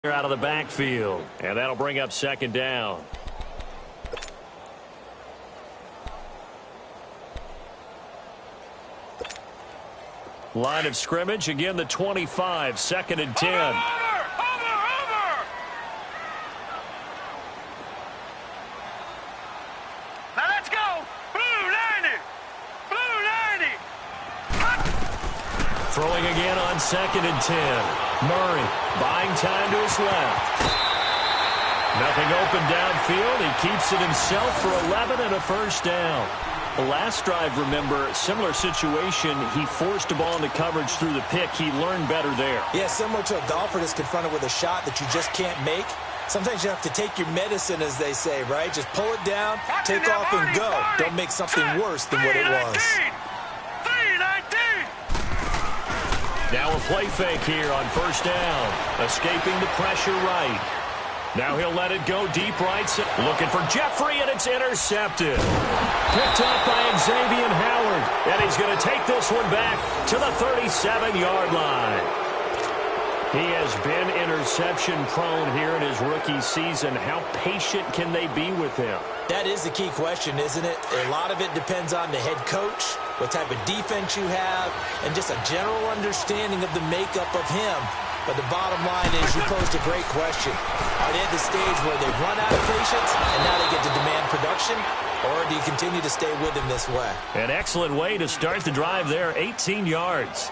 out of the backfield, and that'll bring up second down. Line of scrimmage, again the 25, second and 10. Over! Now let's go! Blue 90! Blue 90! Throwing again on second and 10. Murray buying time to his left. Nothing open downfield. He keeps it himself for 11 and a first down. The last drive, remember, similar situation. He forced a ball into coverage through the pick. He learned better there. Yeah, similar to a golfer that's confronted with a shot that you just can't make. Sometimes you have to take your medicine, as they say, right? Just pull it down, take off, and go. Don't make something worse than what it was. 319! Now a play fake here on first down. Escaping the pressure right. Now he'll let it go deep right. Looking for Jeffrey, and it's intercepted. Picked up by Xavier Howard. And he's going to take this one back to the 37-yard line. He has been interception-prone here in his rookie season. How patient can they be with him? That is the key question, isn't it? A lot of it depends on the head coach, what type of defense you have, and just a general understanding of the makeup of him. But the bottom line is you posed a great question. Are they at the stage where they've run out of patience and now they get to demand production? Or do you continue to stay with him this way? An excellent way to start the drive there, 18 yards.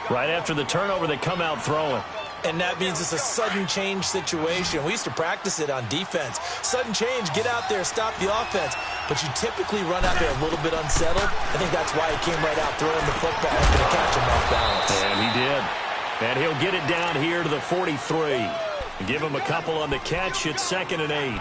Right after the turnover, they come out throwing. And that means it's a sudden change situation. We used to practice it on defense. Sudden change, get out there, stop the offense. But you typically run out there a little bit unsettled. I think that's why he came right out throwing the football and going to catch him off balance. And he did. And he'll get it down here to the 43. Give him a couple on the catch. It's second and 8.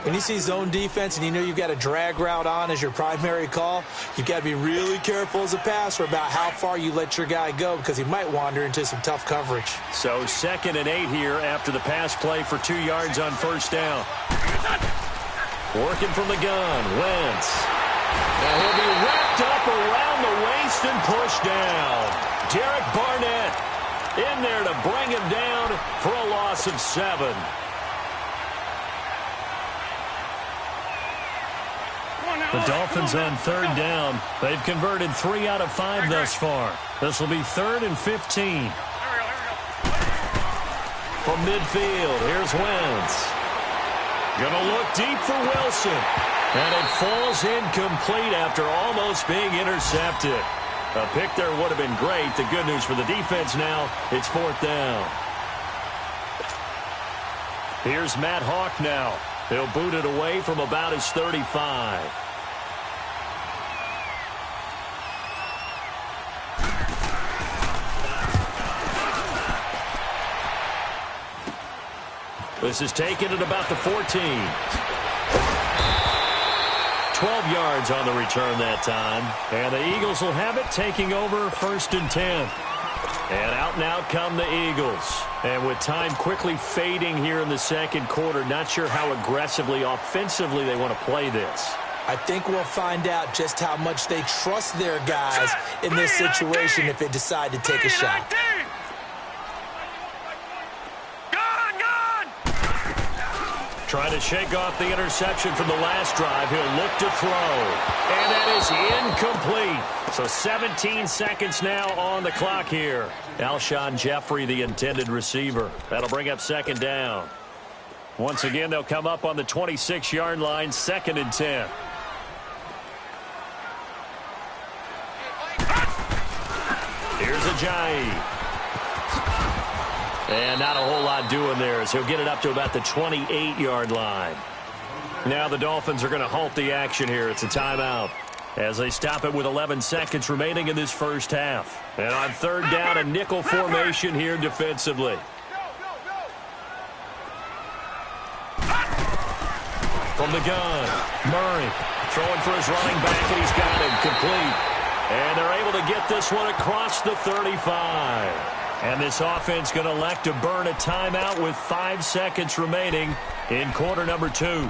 When you see zone defense and you know you've got a drag route on as your primary call, you've got to be really careful as a passer about how far you let your guy go because he might wander into some tough coverage. So second and 8 here after the pass play for 2 yards on first down. Working from the gun, Wentz. And he'll be wrapped up around the waist and pushed down. Derek Barnett in there to bring him down for a loss of 7. The Dolphins on third down. They've converted 3 out of 5 thus far. This will be 3rd and 15. From midfield, here's Wentz. Gonna look deep for Wilson. And it falls incomplete after almost being intercepted. A pick there would have been great. The good news for the defense now, it's 4th down. Here's Matt Hawk now. He'll boot it away from about his 35. This is taken at about the 14. 12 yards on the return that time. And the Eagles will have it, taking over 1st and 10. And out come the Eagles. And with time quickly fading here in the second quarter, not sure how aggressively, offensively they want to play this. I think we'll find out just how much they trust their guys in this situation if they decide to take a shot. Trying to shake off the interception from the last drive. He'll look to throw. And that is incomplete. So 17 seconds now on the clock here. Alshon Jeffrey, the intended receiver. That'll bring up second down. Once again, they'll come up on the 26-yard line, 2nd and 10. Here's Ajayi. And not a whole lot doing there as he'll get it up to about the 28-yard line. Now the Dolphins are going to halt the action here. It's a timeout as they stop it with 11 seconds remaining in this first half. And on third down, a nickel formation here defensively. From the gun, Murray throwing for his running back, and he's got him complete. And they're able to get this one across the 35. And this offense going to elect to burn a timeout with 5 seconds remaining in quarter number 2.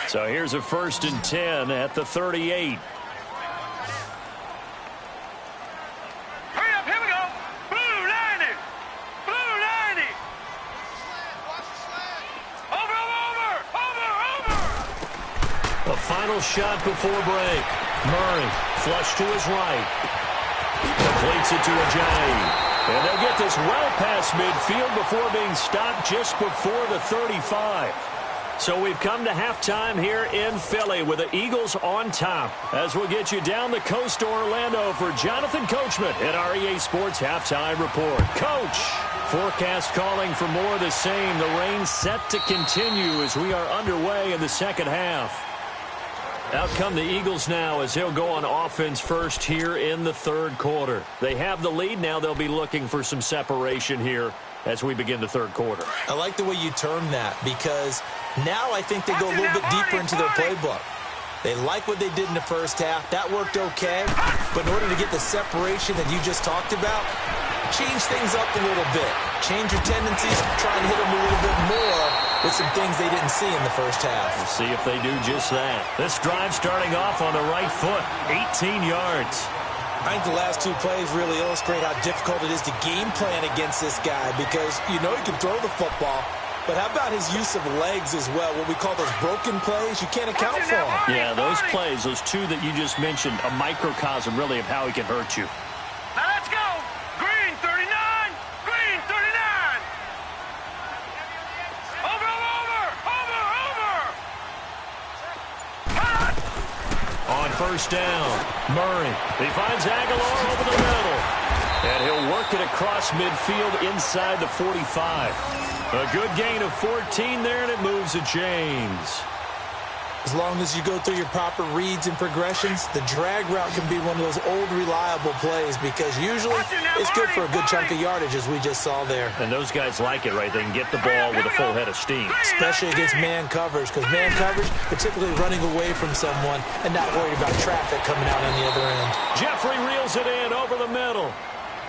So here's a 1st and 10 at the 38. final shot before break. Murray, flush to his right. Completes it to Ajayi. And they'll get this well past midfield before being stopped just before the 35. So we've come to halftime here in Philly with the Eagles on top. As we'll get you down the coast to Orlando for Jonathan Coachman at our EA Sports Halftime Report. Coach, forecast calling for more of the same. The rain set to continue as we are underway in the second half. Out come the Eagles now as they'll go on offense first here in the third quarter. They have the lead. Now they'll be looking for some separation here as we begin the third quarter. I like the way you term that because now I think they go a little bit deeper into their playbook. They like what they did in the first half. That worked okay. But in order to get the separation that you just talked about, change things up a little bit. Change your tendencies, try and hit them a little bit more with some things they didn't see in the first half. We'll see if they do just that. This drive starting off on the right foot, 18 yards. I think the last two plays really illustrate how difficult it is to game plan against this guy because you know he can throw the football, but how about his use of legs as well? What we call those broken plays, you can't account for them. Yeah, those plays, those two that you just mentioned, a microcosm really of how he can hurt you. Now let's go. Green 39. Green 39. Over. On first down, Murray. He finds Aguilar over the middle. And he'll work it across midfield inside the 45. A good gain of 14 there, and it moves to James. As long as you go through your proper reads and progressions, the drag route can be one of those old reliable plays because usually it's good for a good chunk of yardage as we just saw there. And those guys like it, right? They can get the ball with a full head of steam. Especially against man coverage because man coverage, they're typically running away from someone and not worried about traffic coming out on the other end. Jeffrey reels it in over the middle.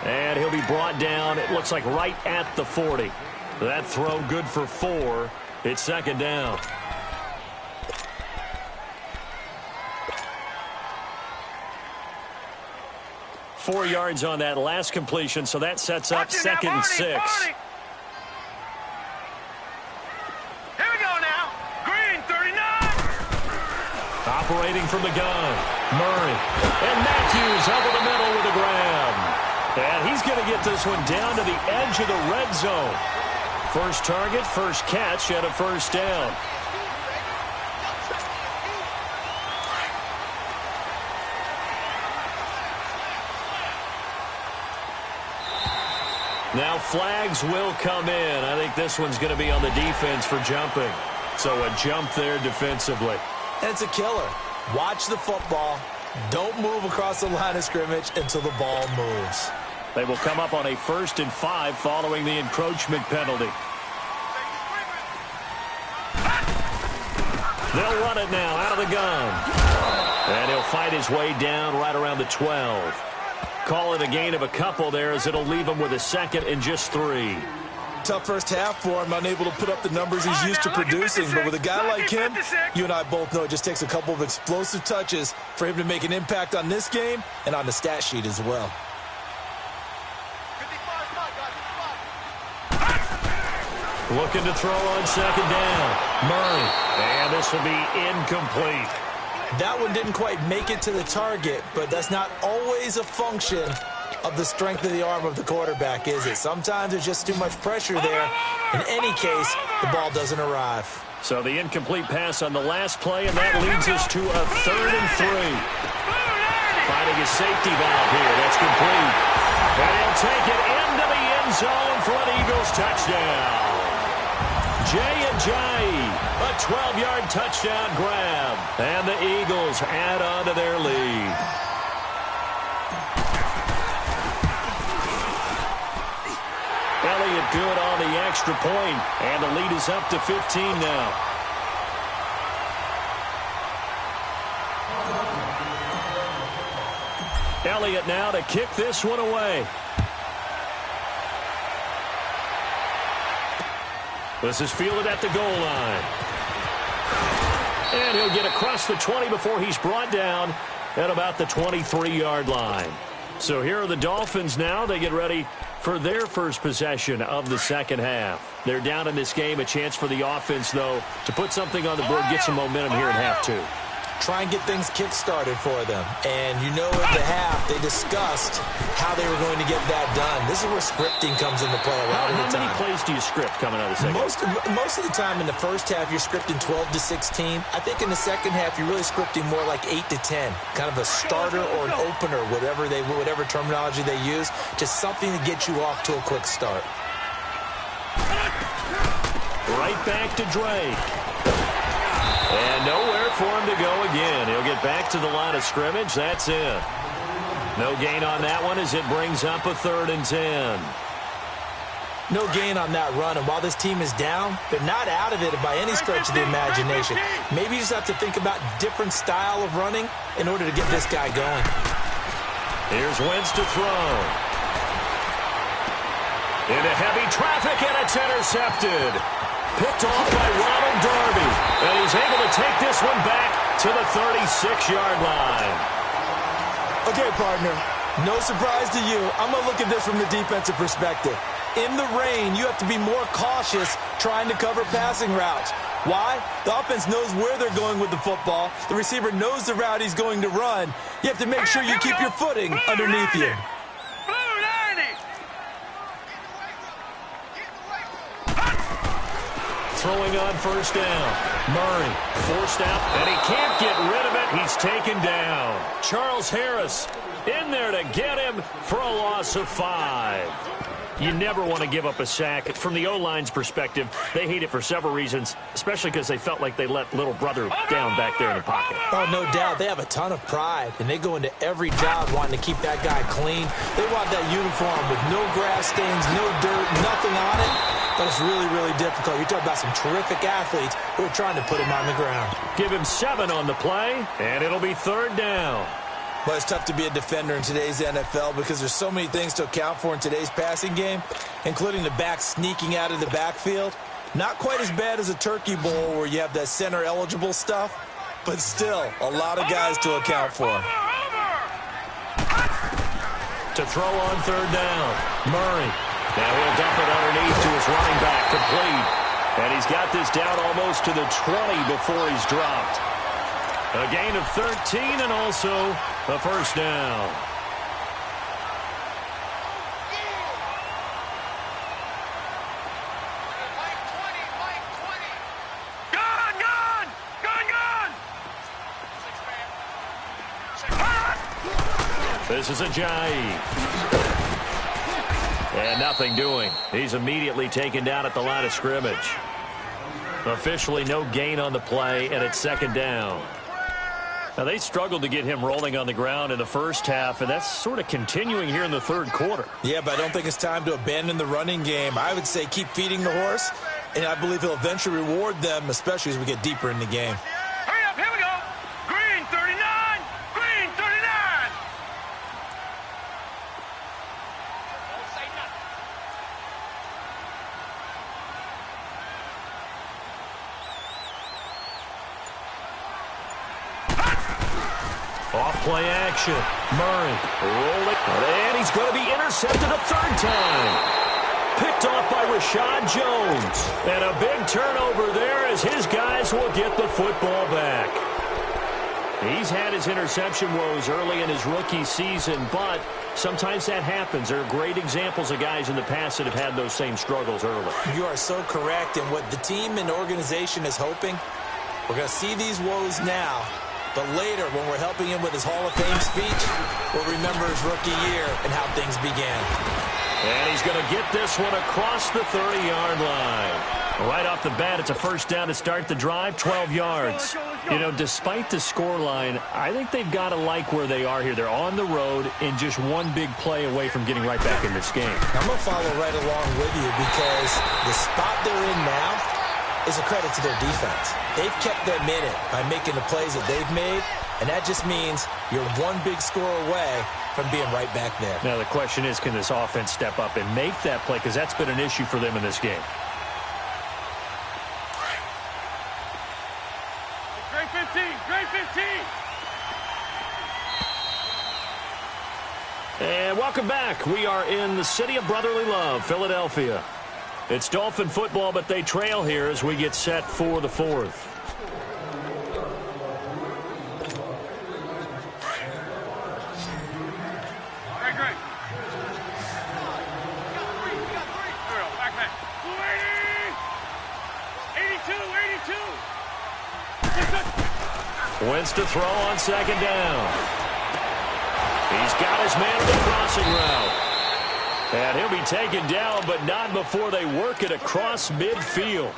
And he'll be brought down, it looks like right at the 40. That throw good for 4. It's second down. Four yards on that last completion, so that sets up second and 6. Here we go now. Green 39. Operating from the gun, Murray. And Matthews over the middle with a grab. And he's going to get this one down to the edge of the red zone. First target, first catch, and a first down. Now flags will come in. I think this one's going to be on the defense for jumping. So a jump there defensively. And it's a killer. Watch the football. Don't move across the line of scrimmage until the ball moves. They will come up on a 1st and 5 following the encroachment penalty. They'll run it now out of the gun. And he'll fight his way down right around the 12. Call it a gain of a couple there as it'll leave him with a 2nd and just 3. Tough first half for him, unable to put up the numbers he's used to producing. But with a guy like him, you and I both know it just takes a couple of explosive touches for him to make an impact on this game and on the stat sheet as well. Looking to throw on second down. Murray. And this will be incomplete. That one didn't quite make it to the target, but that's not always a function of the strength of the arm of the quarterback, is it? Sometimes there's just too much pressure there. In any case, the ball doesn't arrive. So the incomplete pass on the last play, and that leads us to a 3rd and 3. Finding a safety valve here. That's complete. And he'll take it into the end zone for an Eagles touchdown. Ajayi, a 12-yard touchdown grab. And the Eagles add on to their lead. Elliott good on the extra point, and the lead is up to 15 now. Elliott now to kick this one away. This is fielded at the goal line. And he'll get across the 20 before he's brought down at about the 23-yard line. So here are the Dolphins now. They get ready for their first possession of the second half. They're down in this game. A chance for the offense, though, to put something on the board, get some momentum here in half 2. try and get things kick-started for them. And you know at the half, they discussed how they were going to get that done. This is where scripting comes into play a lot of the time. How many plays do you script coming out of the second? Most of the time in the first half, you're scripting 12 to 16. I think in the second half, you're really scripting more like 8 to 10. Kind of a starter or an opener, whatever terminology they use. Just something to get you off to a quick start. Right back to Drake. And nowhere for him to go again. He'll get back to the line of scrimmage. That's it. No gain on that one as it brings up a 3rd and 10. No gain on that run, and while this team is down, they're not out of it by any stretch of the imagination. Maybe you just have to think about different style of running in order to get this guy going. Here's Wentz to throw. Into heavy traffic, and it's intercepted. Picked off by Ronald Darby. And he's able to take this one back to the 36-yard line. Okay, partner, no surprise to you. I'm going to look at this from the defensive perspective. In the rain, you have to be more cautious trying to cover passing routes. Why? The offense knows where they're going with the football. The receiver knows the route he's going to run. You have to make sure you keep your footing underneath you. Throwing on first down. Murray forced out, and he can't get rid of it. He's taken down. Charles Harris in there to get him for a loss of 5. You never want to give up a sack. From the O-line's perspective, they hate it for several reasons, especially because they felt like they let little brother down back there in the pocket. Oh, no doubt. They have a ton of pride, and they go into every job wanting to keep that guy clean. They want that uniform with no grass stains, no dirt, nothing on it. But it's really, really difficult. You're talking about some terrific athletes who are trying to put him on the ground. Give him 7 on the play, and it'll be 3rd down. Well, it's tough to be a defender in today's NFL because there's so many things to account for in today's passing game, including the back sneaking out of the backfield. Not quite as bad as a turkey bowl where you have that center-eligible stuff, but still a lot of guys to account for. To throw on 3rd down, Murray. Now he'll dump it underneath to his running back, complete. And he's got this down almost to the 20 before he's dropped. A gain of 13 and also a first down. This is Ajayi. And nothing doing. He's immediately taken down at the line of scrimmage. Officially no gain on the play, and it's 2nd down. Now, they struggled to get him rolling on the ground in the first half, and that's sort of continuing here in the 3rd quarter. Yeah, but I don't think it's time to abandon the running game. I would say keep feeding the horse, and I believe he'll eventually reward them, especially as we get deeper in the game. Hurry up, here we go. Green 39, green 39. Don't say nothing. Off play action. Murray rolling. And he's going to be intercepted a 3rd time. Picked off by Rashad Jones. And a big turnover there as his guys will get the football back. He's had his interception woes early in his rookie season, but sometimes that happens. There are great examples of guys in the past that have had those same struggles early. You are so correct. And what the team and organization is hoping, we're going to see these woes now. But later, when we're helping him with his Hall of Fame speech, we'll remember his rookie year and how things began. And he's going to get this one across the 30-yard line. Right off the bat, it's a first down to start the drive, 12 yards. You know, despite the scoreline, I think they've got to like where they are here. They're on the road and just one big play away from getting right back in this game. I'm going to follow right along with you because the spot they're in now is a credit to their defense. They've kept them in it by making the plays that they've made, and that just means you're one big score away from being right back there. Now the question is, can this offense step up and make that play? Because that's been an issue for them in this game. Great 15, great 15. And welcome back. We are in the city of brotherly love, Philadelphia. It's Dolphin football, but they trail here as we get set for the 4th. Wentz to throw on second down. He's got his man on the crossing route. And he'll be taken down, but not before they work it across midfield.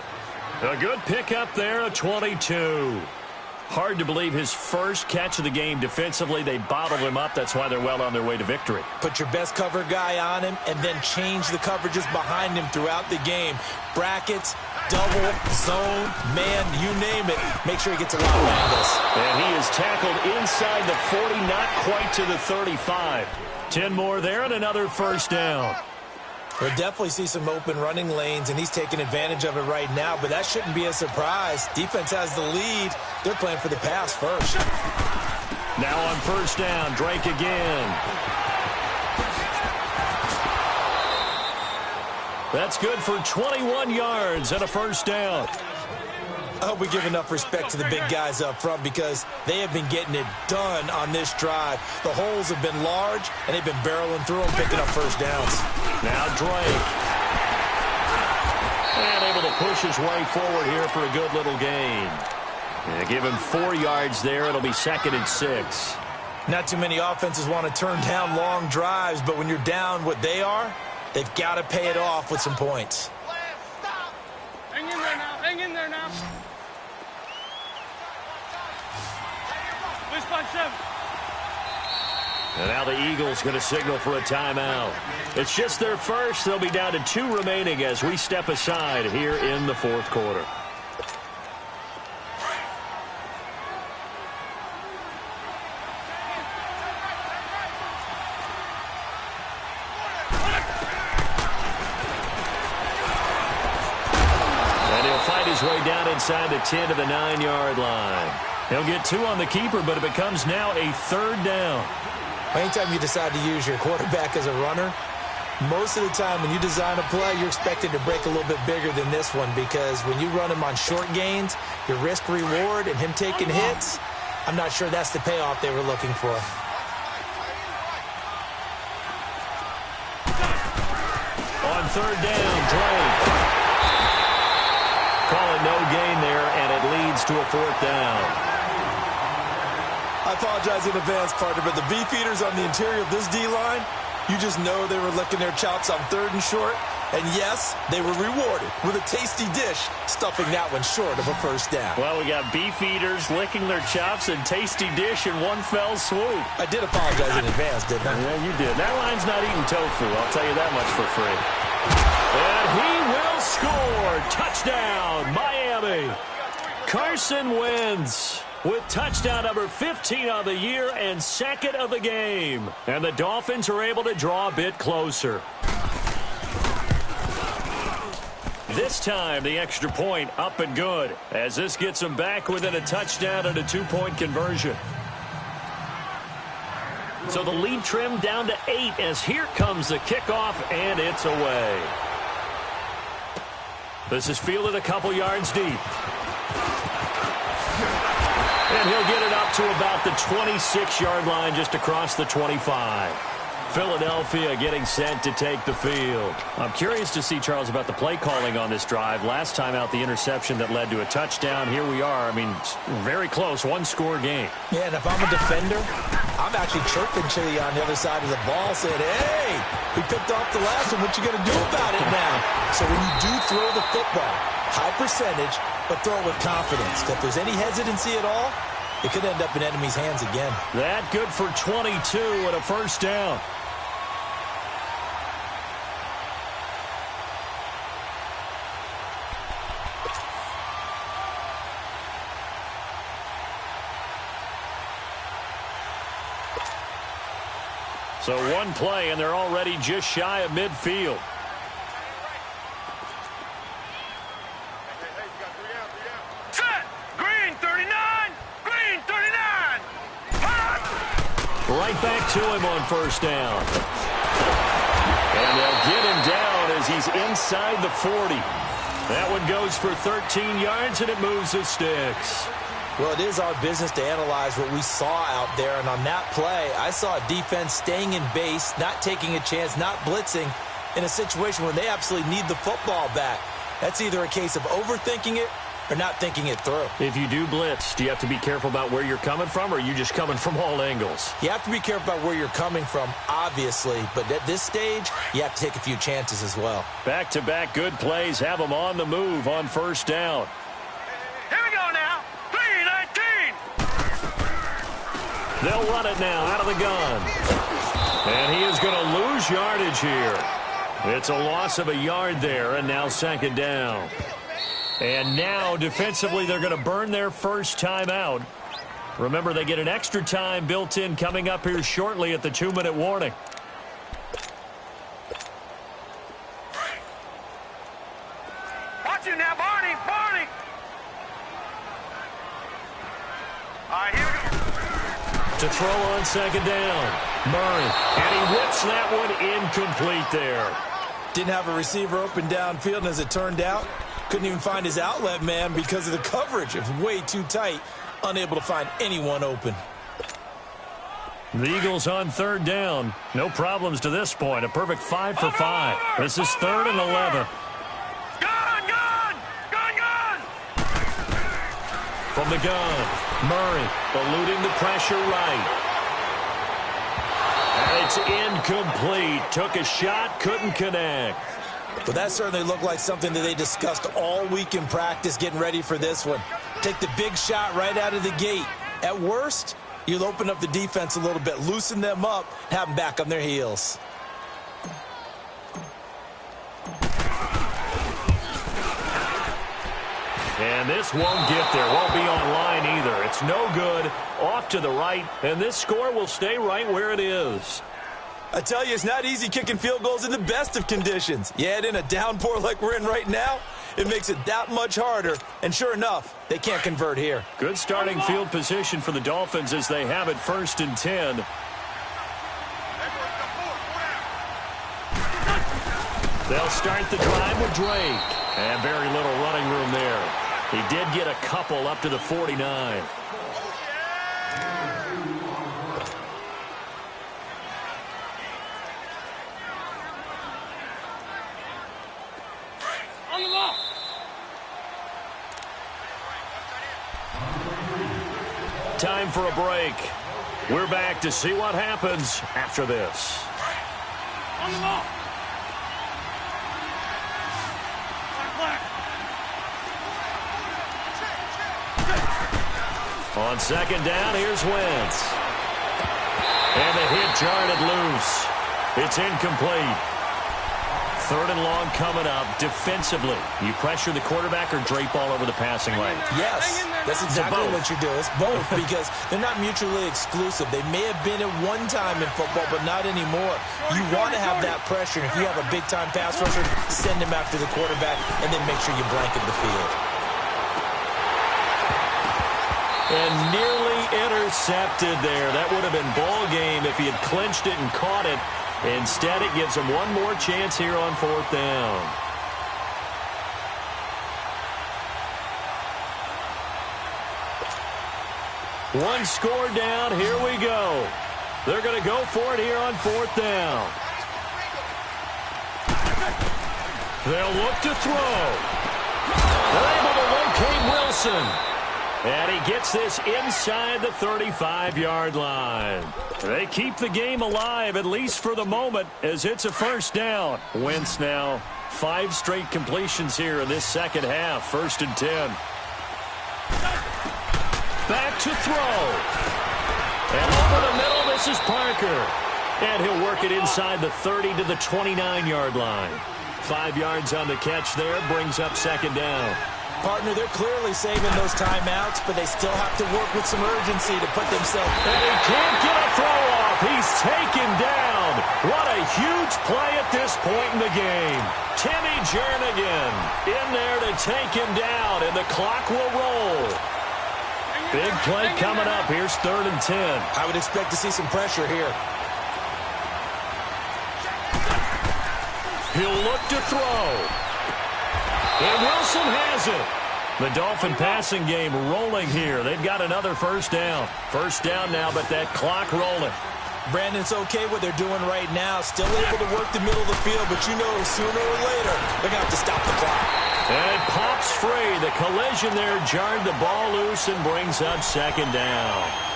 A good pickup there, a 22. Hard to believe his first catch of the game defensively. They bottled him up. That's why they're well on their way to victory. Put your best cover guy on him and then change the coverages behind him throughout the game. Brackets, double, zone, man, you name it. Make sure he gets a lot of angles. And he is tackled inside the 40, not quite to the 35. 10 more there and another first down. We'll definitely see some open running lanes, and he's taking advantage of it right now, but that shouldn't be a surprise. Defense has the lead. They're playing for the pass first. Now on first down, Drake again. That's good for 21 yards and a first down. I hope we give enough respect to the big guys up front because they have been getting it done on this drive. The holes have been large, and they've been barreling through them, picking up first downs. Now Drake. And able to push his way forward here for a good little gain. And give him 4 yards there. It'll be 2nd and 6. Not too many offenses want to turn down long drives, but when you're down what they are, they've got to pay it off with some points. Hang in there now. Hang in there now. Push by 7. And now the Eagles going to signal for a timeout. It's just their first. They'll be down to 2 remaining as we step aside here in the fourth quarter. And he'll fight his way down inside the 10 to the 9-yard line. He'll get 2 on the keeper, but it becomes now a 3rd down. Anytime you decide to use your quarterback as a runner, most of the time when you design a play, you're expected to break a little bit bigger than this one because when you run him on short gains, your risk-reward and him taking hits, I'm not sure that's the payoff they were looking for. On 3rd down, Drake. Call it no gain there, and it leads to a 4th down. I apologize in advance, partner, but the beefeaters on the interior of this D-line, you just know they were licking their chops on 3rd and short. And yes, they were rewarded with a tasty dish, stuffing that one short of a first down. Well, we got beefeaters licking their chops and tasty dish in one fell swoop. I did apologize in advance, didn't I? Yeah, you did. That line's not eating tofu, I'll tell you that much for free. And he will score. Touchdown, Miami. Carson Wentz with touchdown number 15 of the year and 2nd of the game. And the Dolphins are able to draw a bit closer. This time, the extra point up and good as this gets them back within a touchdown and a 2-point conversion. So the lead trimmed down to 8 as here comes the kickoff, and it's away. This is fielded a couple yards deep. And he'll get it up to about the 26-yard line just across the 25. Philadelphia getting set to take the field. I'm curious to see, Charles, about the play calling on this drive. Last time out, the interception that led to a touchdown. Here we are. I mean, very close, 1-score game. Yeah, and if I'm a defender, I'm actually chirping Chili on the other side of the ball saying, hey, we picked off the last one. What you going to do about it now? So when you do throw the football, high percentage, but throw it with confidence. If there's any hesitancy at all, it could end up in enemy's hands again. That good for 22 and a first down. So one play, and they're already just shy of midfield. Set! Green 39! Green 39! Right back to him on first down. And they'll get him down as he's inside the 40. That one goes for 13 yards, and it moves the sticks. Well, it is our business to analyze what we saw out there, and on that play, I saw a defense staying in base, not taking a chance, not blitzing, in a situation where they absolutely need the football back. That's either a case of overthinking it or not thinking it through. If you do blitz, do you have to be careful about where you're coming from, or are you just coming from all angles? You have to be careful about where you're coming from, obviously, but at this stage, you have to take a few chances as well. Back-to-back good plays have them on the move on first down. Here we go now. 3-19. They'll run it now out of the gun. And he is going to lose yardage here. It's a loss of a yard there, and now second down. And now, defensively, they're going to burn their first timeout. Remember, they get an extra time built in coming up here shortly at the 2-minute warning. Watch you now, Barney. Barney. All right, here we go. To throw on second down. Murray. And he whips that one incomplete there. Didn't have a receiver open downfield, and as it turned out, couldn't even find his outlet man because of the coverage. It was way too tight, unable to find anyone open. The Eagles on third down. No problems to this point. A perfect 5 for 5. This is 3rd and 11. Gun, gun, gun, gun. From the gun, Murray eluding the pressure right. And it's incomplete. Took a shot, couldn't connect. But that certainly looked like something that they discussed all week in practice getting ready for this one. Take the big shot right out of the gate. At worst, you'll open up the defense a little bit, loosen them up, have them back on their heels. And this won't get there. Won't be on line either. It's no good. Off to the right. And this score will stay right where it is. I tell you, it's not easy kicking field goals in the best of conditions. You add in a downpour like we're in right now, it makes it that much harder. And sure enough, they can't convert here. Good starting field position for the Dolphins as they have it 1st and 10. They'll start the drive with Drake. And very little running room there. He did get a couple up to the 49. Time for a break. We're back to see what happens after this. On the ball. On second down, here's Wentz. And the hit jarred loose. It's incomplete. 3rd and long coming up. Defensively, you pressure the quarterback or drape all over the passing lane? Yes, that's exactly what you do. It's both because they're not mutually exclusive. They may have been at one time in football, but not anymore. You want to have that pressure. If you have a big-time pass rusher, send him after the quarterback, and then make sure you blanket the field. And nearly intercepted there. That would have been ball game if he had clinched it and caught it. Instead, it gives him one more chance here on 4th down. One score down. Here we go. They're going to go for it here on 4th down. They'll look to throw. They're able to locate Wilson. And he gets this inside the 35-yard line. They keep the game alive, at least for the moment, as it's a 1st down. Wentz now 5 straight completions here in this second half. 1st and 10. Back to throw. And over the middle, this is Parker. And he'll work it inside the 30 to the 29-yard line. 5 yards on the catch there, brings up second down. Partner, they're clearly saving those timeouts, but they still have to work with some urgency to put themselves... And he can't get a throw off. He's taken down. What a huge play at this point in the game. Timmy Jernigan in there to take him down, and the clock will roll. Big play coming up. Here's 3rd and 10. I would expect to see some pressure here. He'll look to throw. And Wilson has it. The Dolphin passing game rolling here. They've got another 1st down. 1st down now, but that clock rolling. Brandon, it's okay what they're doing right now. Still able to work the middle of the field, but you know sooner or later they're going to have to stop the clock. And it pops free. The collision there jarred the ball loose and brings up second down.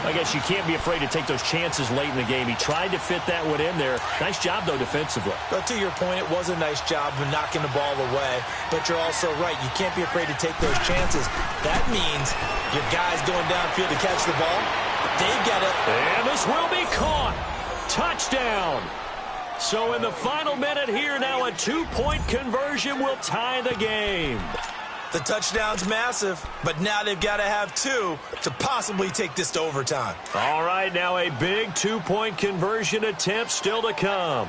I guess you can't be afraid to take those chances late in the game. He tried to fit that one in there. Nice job, though, defensively. But to your point, it was a nice job of knocking the ball away. But you're also right. You can't be afraid to take those chances. That means your guys going downfield to catch the ball, they've got to... And this will be caught. Touchdown. So in the final minute here, now a 2-point conversion will tie the game. The touchdown's massive, but now they've got to have 2 to possibly take this to overtime. All right, now a big 2-point conversion attempt still to come.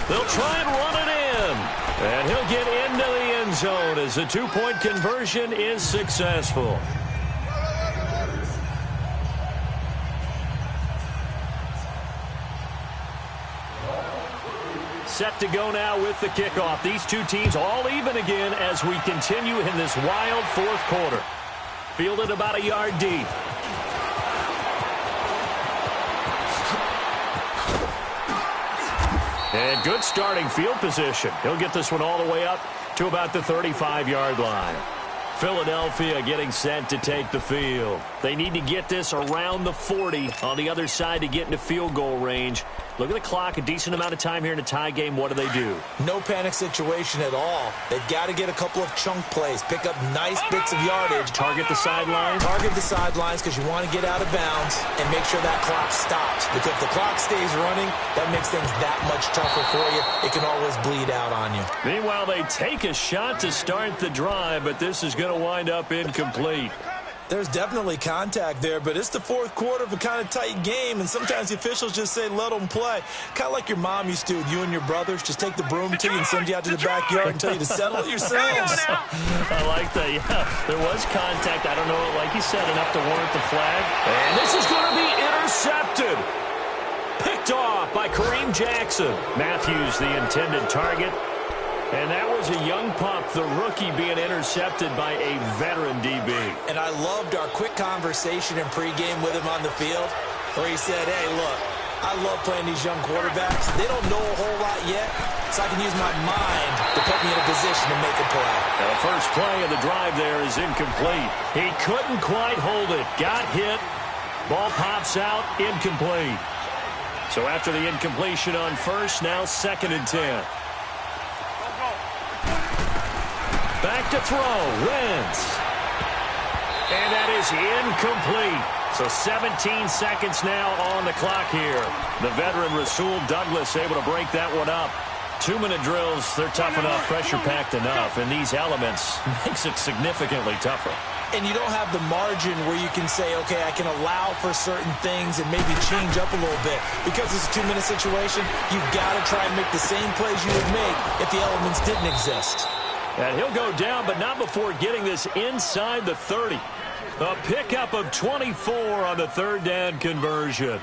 They'll try and run it in. And he'll get into the end zone as the 2-point conversion is successful. Set to go now with the kickoff. These two teams all even again as we continue in this wild fourth quarter. Fielded about a yard deep. And good starting field position. He'll get this one all the way up to about the 35-yard line. Philadelphia getting set to take the field. They need to get this around the 40 on the other side to get into field goal range. Look at the clock, a decent amount of time here in a tie game. What do? No panic situation at all. They've got to get a couple of chunk plays, pick up nice bits of yardage. Target the sidelines? Target the sidelines because you want to get out of bounds and make sure that clock stops. Because if the clock stays running, that makes things that much tougher for you. It can always bleed out on you. Meanwhile, they take a shot to start the drive, but this is going to wind up incomplete. There's definitely contact there, but it's the fourth quarter of a kind of tight game, and sometimes the officials just say, let them play. Kind of like your mom used to with you and your brothers. Just take the broom to you and send you out to the backyard and tell you to settle it yourselves. I like that, yeah. There was contact. I don't know, like you said, enough to warrant the flag. And this is going to be intercepted. Picked off by Kareem Jackson. Matthews, the intended target. And that was a young pup, the rookie, being intercepted by a veteran DB. And I loved our quick conversation in pregame with him on the field where he said, hey, look, I love playing these young quarterbacks. They don't know a whole lot yet, so I can use my mind to put me in a position to make a play. And the first play of the drive there is incomplete. He couldn't quite hold it. Got hit. Ball pops out. Incomplete. So after the incompletion on first, now 2nd and 10. Back to throw, Wentz. And that is incomplete. So 17 seconds now on the clock here. The veteran Rasul Douglas able to break that one up. 2-minute drills, they're tough enough, pressure-packed enough, and these elements makes it significantly tougher. And you don't have the margin where you can say, okay, I can allow for certain things and maybe change up a little bit. Because it's a 2-minute situation, you've got to try and make the same plays you would make if the elements didn't exist. And he'll go down, but not before getting this inside the 30. A pickup of 24 on the 3rd down conversion.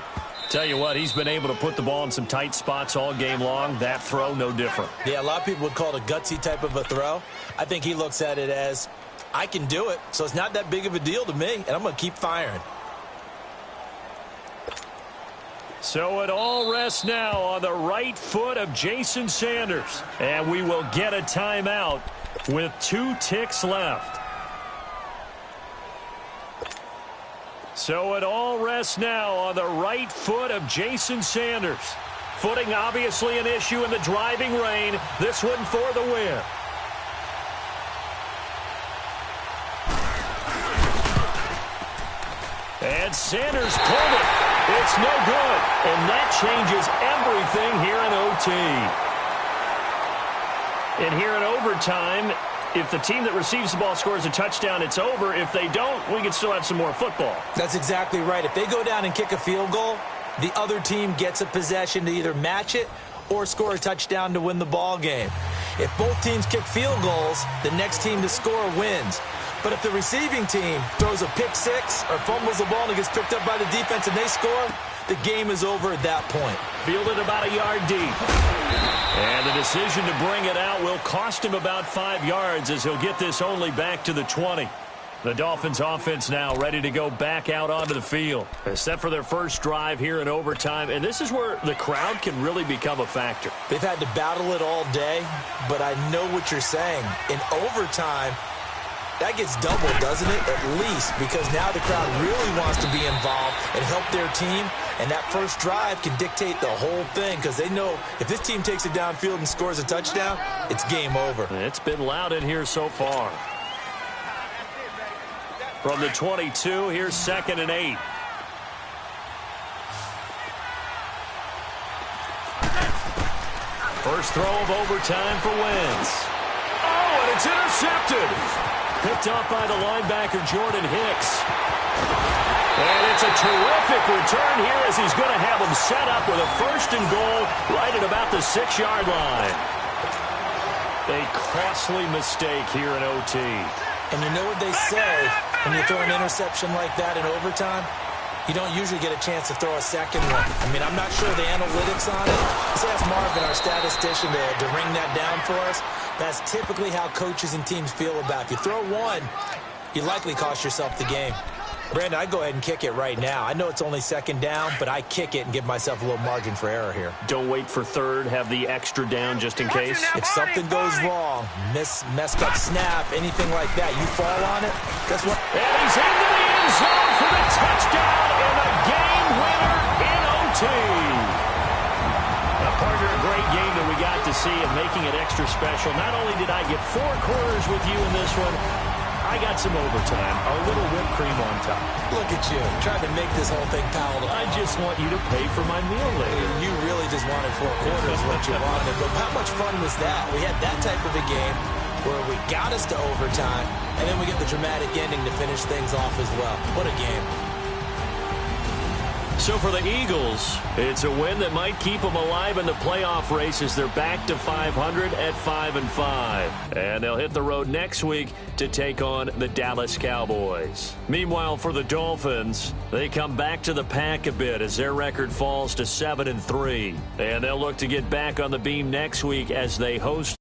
Tell you what, he's been able to put the ball in some tight spots all game long. That throw, no different. Yeah, a lot of people would call it a gutsy type of a throw. I think he looks at it as, I can do it, so it's not that big of a deal to me, and I'm going to keep firing. So it all rests now on the right foot of Jason Sanders. And we will get a timeout with 2 ticks left. So it all rests now on the right foot of Jason Sanders. Footing obviously an issue in the driving rain. This one for the win. And Sanders pulled it. It's no good. And that changes everything here in OT. And here in overtime, if the team that receives the ball scores a touchdown, it's over. If they don't, we can still have some more football. That's exactly right. If they go down and kick a field goal, the other team gets a possession to either match it or score a touchdown to win the ball game. If both teams kick field goals, the next team to score wins. But if the receiving team throws a pick six or fumbles the ball and it gets picked up by the defense and they score, the game is over at that point. Fielded about a yard deep. And the decision to bring it out will cost him about 5 yards as he'll get this only back to the 20. The Dolphins offense now ready to go back out onto the field. Set for their first drive here in overtime, and this is where the crowd can really become a factor. They've had to battle it all day, but I know what you're saying. In overtime, that gets doubled, doesn't it? At least, because now the crowd really wants to be involved and help their team, and that first drive can dictate the whole thing because they know if this team takes it downfield and scores a touchdown, it's game over. It's been loud in here so far. From the 22, here's 2nd and 8. First throw of overtime for Wentz. Oh, and it's intercepted. Picked off by the linebacker, Jordan Hicks. And it's a terrific return here as he's going to have him set up with a 1st and goal right at about the 6-yard line. A costly mistake here in OT. And you know what they say, when you throw an interception like that in overtime, you don't usually get a chance to throw a second one. I mean, I'm not sure the analytics on it. Let's ask Marvin, our statistician, to ring that down for us. That's typically how coaches and teams feel about it. If you throw one, you likely cost yourself the game. Brandon, I'd go ahead and kick it right now. I know it's only 2nd down, but I kick it and give myself a little margin for error here. Don't wait for 3rd. Have the extra down just in case. If something goes wrong, messed up snap, anything like that, you fall on it, guess what? And he's into the end zone for the touchdown and a game winner in OT. Now, partner, a great game that we got to see and making it extra special. Not only did I get 4 quarters with you in this one, I got some overtime, a little whipped cream on top. Look at you, trying to make this whole thing palatable. I just want you to pay for my meal later. You really just wanted 4 quarters what you wanted. But how much fun was that? We had that type of a game where we got us to overtime, and then we get the dramatic ending to finish things off as well. What a game. So for the Eagles, it's a win that might keep them alive in the playoff race as they're back to 500 at 5-5. And they'll hit the road next week to take on the Dallas Cowboys. Meanwhile, for the Dolphins, they come back to the pack a bit as their record falls to 7-3. And they'll look to get back on the beam next week as they host